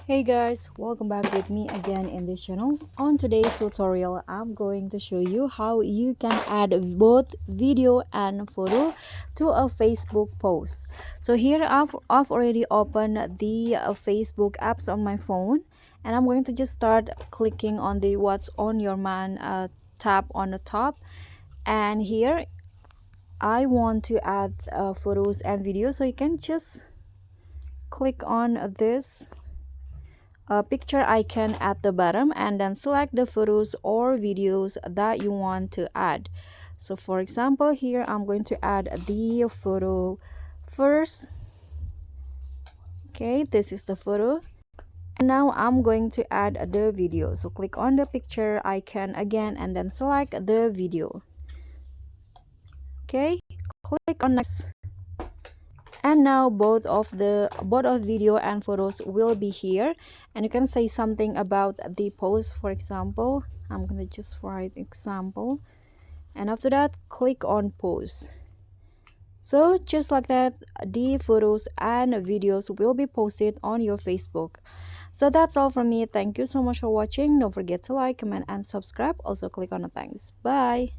Hey guys, welcome back with me again in this channel. On today's tutorial, I'm going to show you how you can add both video and photo to a Facebook post. So here I've already opened the Facebook apps on my phone, and I'm going to just start clicking on the what's on your mind tab on the top. And here I want to add photos and videos, so you can just click on this picture icon at the bottom and then select the photos or videos that you want to add. So for example, here I'm going to add the photo first. Okay, this is the photo, and now I'm going to add the video. So click on the picture icon again and then select the video. Okay, click on next, and now both of video and photos will be here, and you can say something about the post. For example, I'm gonna just write example, and after that click on post. So just like that, the photos and videos will be posted on your Facebook. So that's all from me. Thank you so much for watching. Don't forget to like, comment, and subscribe. Also click on the thanks. Bye.